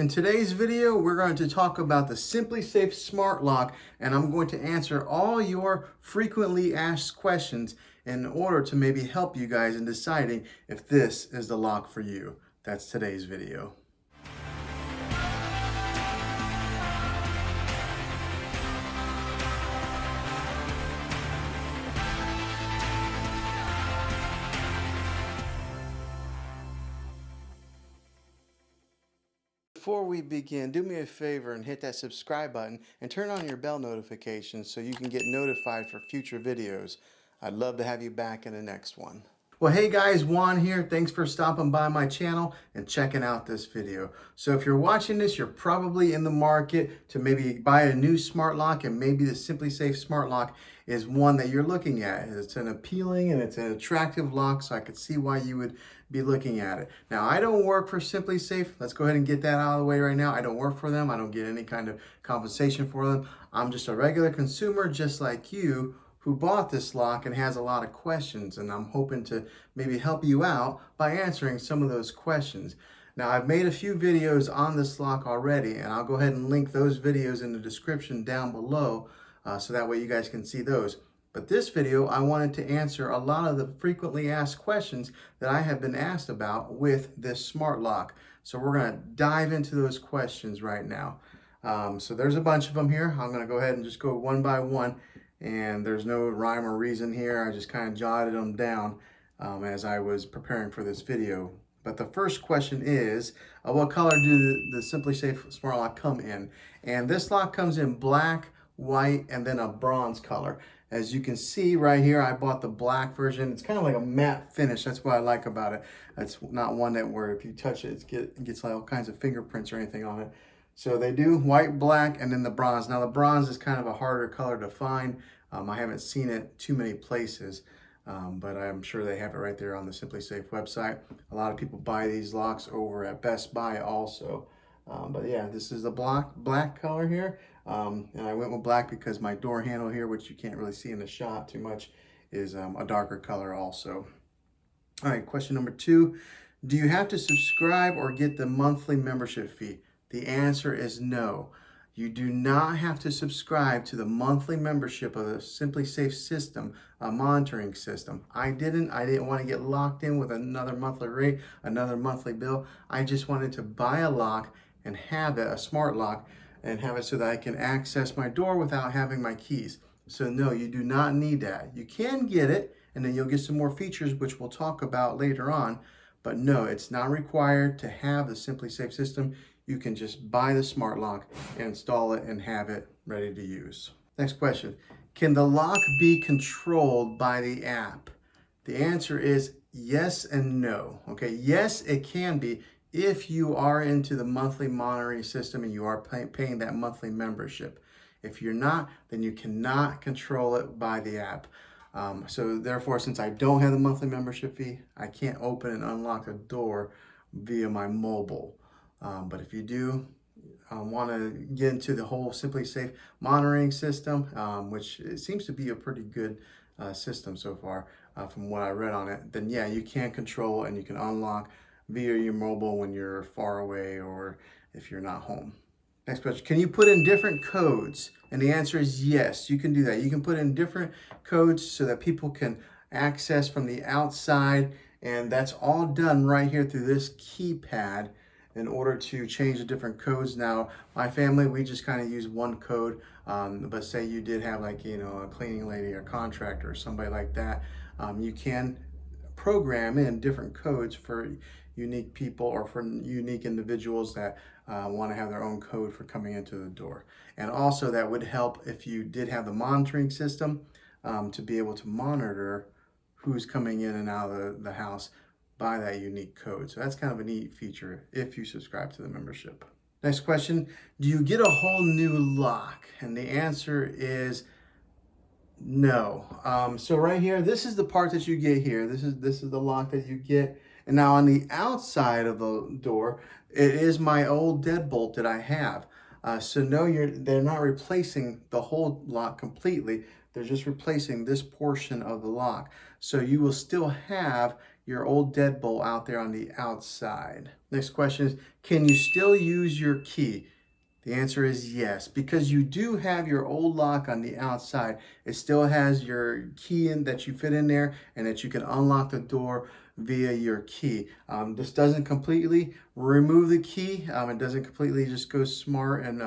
In today's video, we're going to talk about the SimpliSafe Smart Lock, and I'm going to answer all your frequently asked questions in order to maybe help you guys in deciding if this is the lock for you. That's today's video. Before we begin, do me a favor and hit that subscribe button and turn on your bell notifications so you can get notified for future videos. I'd love to have you back in the next one. Well, hey guys, Juan here. Thanks for stopping by my channel and checking out this video. So if you're watching this, you're probably in the market to maybe buy a new smart lock, and maybe the SimpliSafe Smart Lock is one that you're looking at. It's an appealing and it's an attractive lock, so I could see why you would be looking at it. Now, I don't work for SimpliSafe. Let's go ahead and get that out of the way right now. I don't work for them. I don't get any kind of compensation for them. I'm just a regular consumer just like you who bought this lock and has a lot of questions, and I'm hoping to maybe help you out by answering some of those questions. Now, I've made a few videos on this lock already, and I'll go ahead and link those videos in the description down below so that way you guys can see those. But this video, I wanted to answer a lot of the frequently asked questions that I have been asked about with this smart lock. So we're going to dive into those questions right now. So there's a bunch of them here. I'm going to go ahead and just go one by one. And there's no rhyme or reason here. I just kind of jotted them down as I was preparing for this video. But the first question is, what color do the SimpliSafe Smart Lock come in? And this lock comes in black, white, and then a bronze color. As you can see right here, I bought the black version. It's kind of like a matte finish. That's what I like about it. It's not one that where if you touch it, it gets like all kinds of fingerprints or anything on it. So they do white, black, and then the bronze. Now the bronze is kind of a harder color to find. I haven't seen it too many places, but I'm sure they have it right there on the SimpliSafe website. A lot of people buy these locks over at Best Buy also. But yeah, this is the black color here. And I went with black because my door handle here, which you can't really see in the shot too much, is a darker color also. All right, question number 2. Do you have to subscribe or get the monthly membership fee? The answer is no. You do not have to subscribe to the monthly membership of the SimpliSafe system, a monitoring system. I didn't want to get locked in with another monthly rate, another monthly bill. I just wanted to buy a lock and have it, a smart lock, and have it so that I can access my door without having my keys. So no, you do not need that. You can get it, and then you'll get some more features, which we'll talk about later on. But no, it's not required to have the SimpliSafe system. You can just buy the smart lock, install it, and have it ready to use. Next question. Can the lock be controlled by the app? The answer is yes and no. Okay, yes, it can be if you are into the monthly monitoring system and you are paying that monthly membership. If you're not, then you cannot control it by the app. So therefore, since I don't have the monthly membership fee, I can't open and unlock the door via my mobile. But if you do want to get into the whole SimpliSafe monitoring system, which it seems to be a pretty good system so far from what I read on it, then yeah, you can control and you can unlock via your mobile when you're far away or if you're not home. Next question, can you put in different codes? And the answer is yes, you can do that. You can put in different codes so that people can access from the outside, and that's all done right here through this keypad in order to change the different codes. Now, my family, we just kind of use one code, but say you did have like, you know, a cleaning lady or contractor or somebody like that, you can program in different codes for unique people or for unique individuals that want to have their own code for coming into the door. And also that would help if you did have the monitoring system to be able to monitor who's coming in and out of the house by that unique code. So that's kind of a neat feature if you subscribe to the membership. Next question, do you get a whole new lock? And the answer is no. So right here, this is the part that you get here. This is the lock that you get. And now on the outside of the door, it is my old deadbolt that I have. So no, they're not replacing the whole lock completely. They're just replacing this portion of the lock. So you will still have your old deadbolt out there on the outside. Next question is, can you still use your key? The answer is yes, because you do have your old lock on the outside. It still has your key in that you fit in there and that you can unlock the door via your key. This doesn't completely remove the key. It doesn't completely just go smart and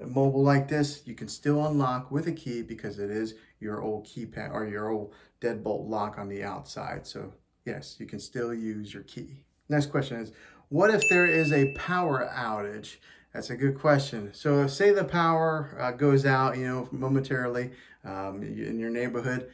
mobile like this. You can still unlock with a key because it is your old keypad or your old deadbolt lock on the outside. So yes, you can still use your key. Next question is, what if there is a power outage? That's a good question. So say the power goes out, momentarily in your neighborhood.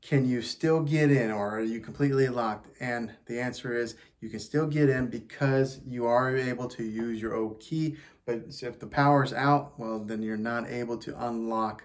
Can you still get in, or are you completely locked? And the answer is you can still get in because you are able to use your old key. But if the power's out, well, then you're not able to unlock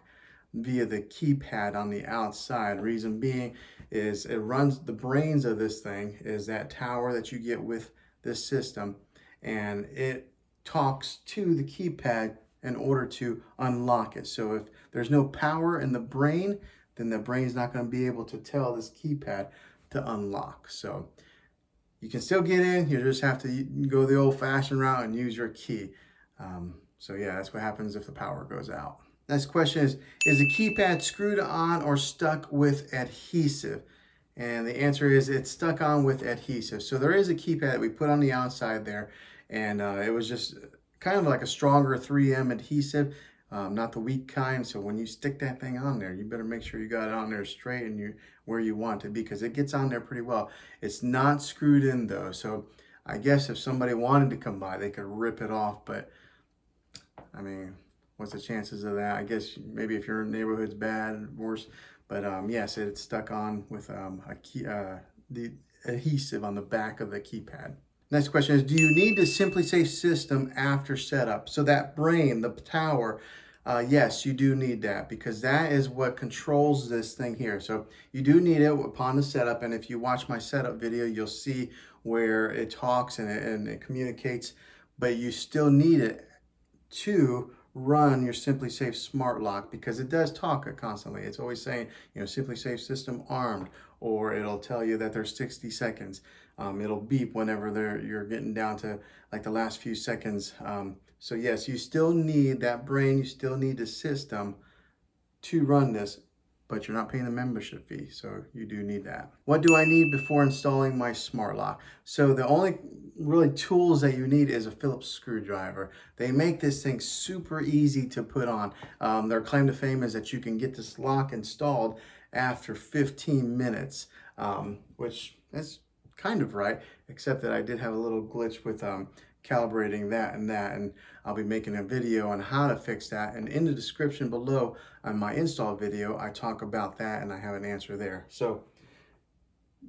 via the keypad on the outside. Reason being is it runs the brains of this thing is that tower that you get with this system, and it talks to the keypad in order to unlock it. So if there's no power in the brain, then the brain's not going to be able to tell this keypad to unlock. So you can still get in, you just have to go the old-fashioned route and use your key. So yeah, that's what happens if the power goes out. Next question is the keypad screwed on or stuck with adhesive? And the answer is it's stuck on with adhesive. So there is a keypad that we put on the outside there, and it was just kind of like a stronger 3M adhesive, not the weak kind. So when you stick that thing on there, you better make sure you got it on there straight and where you want it, because it gets on there pretty well. It's not screwed in though. So I guess if somebody wanted to come by, they could rip it off, but I mean, what's the chances of that? I guess maybe if your neighborhood's bad, worse. But yes, it's stuck on with the adhesive on the back of the keypad. Next question is, do you need the SimpliSafe system after setup? So that brain, the tower, yes, you do need that, because that is what controls this thing here. So you do need it upon the setup, and if you watch my setup video, you'll see where it talks and it communicates, but you still need it to run your SimpliSafe Smart Lock, because it does talk constantly. It's always saying, SimpliSafe system armed, or it'll tell you that there's 60 seconds. It'll beep whenever you're getting down to like the last few seconds. So yes, you still need that brain, you still need the system to run this, but you're not paying the membership fee, so you do need that. What do I need before installing my smart lock? So the only really tools that you need is a Phillips screwdriver. They make this thing super easy to put on. Their claim to fame is that you can get this lock installed after 15 minutes, which is kind of right, except that I did have a little glitch with calibrating that, and I'll be making a video on how to fix that, and in the description below on my install video I talk about that, and I have an answer there. So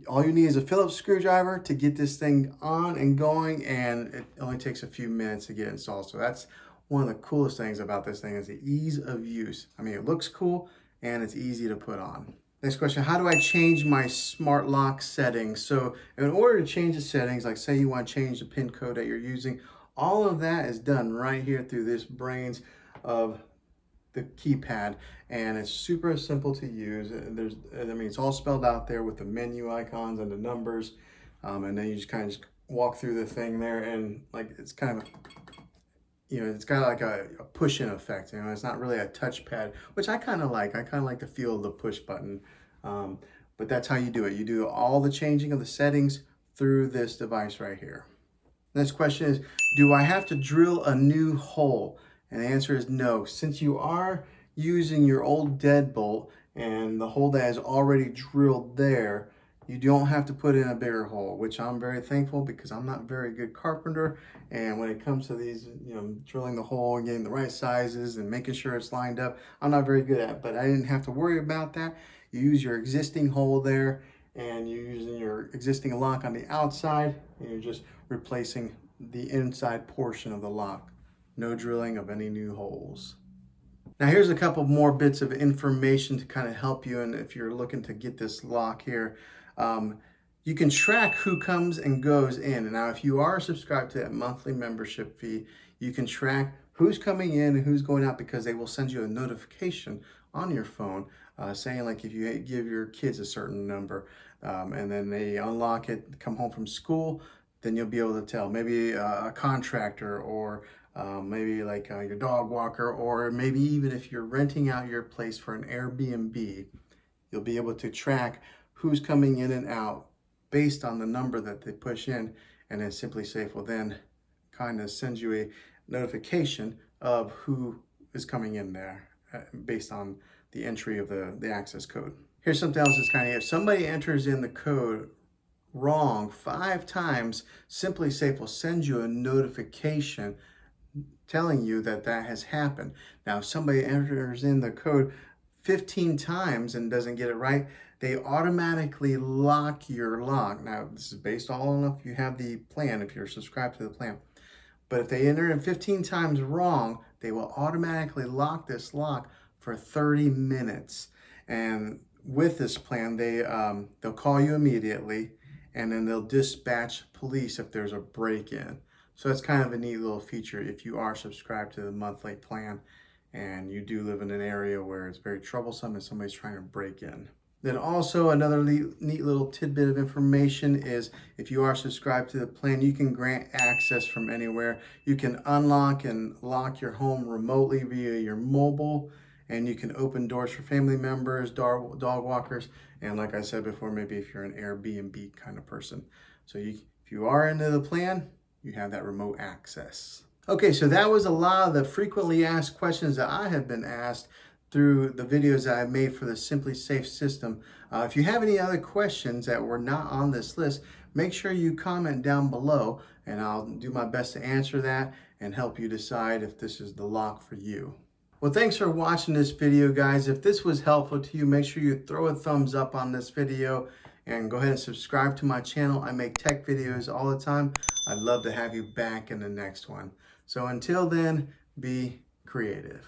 all you need is a Phillips screwdriver to get this thing on and going, and it only takes a few minutes to get installed. So that's one of the coolest things about this thing, is the ease of use. I mean, it looks cool and it's easy to put on. Next question, how do I change my smart lock settings? So in order to change the settings, like say you want to change the PIN code that you're using, all of that is done right here through this brains of the keypad, and it's super simple to use. It's all spelled out there with the menu icons and the numbers, and then you just kind of walk through the thing there, and like it's kind of, it's got like a push-in effect. It's not really a touchpad, which I kind of like. I kind of like the feel of the push button, but that's how you do it. You do all the changing of the settings through this device right here. Next question is, do I have to drill a new hole? And the answer is no. Since you are using your old deadbolt and the hole that is already drilled there, you don't have to put in a bigger hole, which I'm very thankful, because I'm not a very good carpenter. And when it comes to these, drilling the hole and getting the right sizes and making sure it's lined up, I'm not very good at it, but I didn't have to worry about that. You use your existing hole there, and you're using your existing lock on the outside, and you're just replacing the inside portion of the lock. No drilling of any new holes. Now here's a couple more bits of information to kind of help you, and if you're looking to get this lock here. You can track who comes and goes in. And now if you are subscribed to that monthly membership fee, you can track who's coming in and who's going out, because they will send you a notification on your phone, saying like if you give your kids a certain number and then they unlock it, come home from school, then you'll be able to tell. Maybe a contractor, or maybe like your dog walker, or maybe even if you're renting out your place for an Airbnb, you'll be able to track who's coming in and out based on the number that they push in, and then SimpliSafe will then kind of send you a notification of who is coming in there based on the entry of the access code. Here's something else that's kind of, if somebody enters in the code wrong 5 times, SimpliSafe will send you a notification telling you that that has happened. Now, if somebody enters in the code 15 times and doesn't get it right, they automatically lock your lock. Now, this is based all on if you have the plan, if you're subscribed to the plan. But if they enter in 15 times wrong, they will automatically lock this lock for 30 minutes. And with this plan, they'll call you immediately, and then they'll dispatch police if there's a break-in. So that's kind of a neat little feature if you are subscribed to the monthly plan and you do live in an area where it's very troublesome and somebody's trying to break in. Then also another neat little tidbit of information is if you are subscribed to the plan, you can grant access from anywhere. You can unlock and lock your home remotely via your mobile, and you can open doors for family members, dog walkers, and like I said before, maybe if you're an Airbnb kind of person. So if you are into the plan, you have that remote access. Okay, so that was a lot of the frequently asked questions that I have been asked through the videos that I've made for the SimpliSafe system. If you have any other questions that were not on this list, make sure you comment down below and I'll do my best to answer that and help you decide if this is the lock for you. Well, thanks for watching this video, guys. If this was helpful to you, make sure you throw a thumbs up on this video and go ahead and subscribe to my channel. I make tech videos all the time. I'd love to have you back in the next one. So until then, be creative.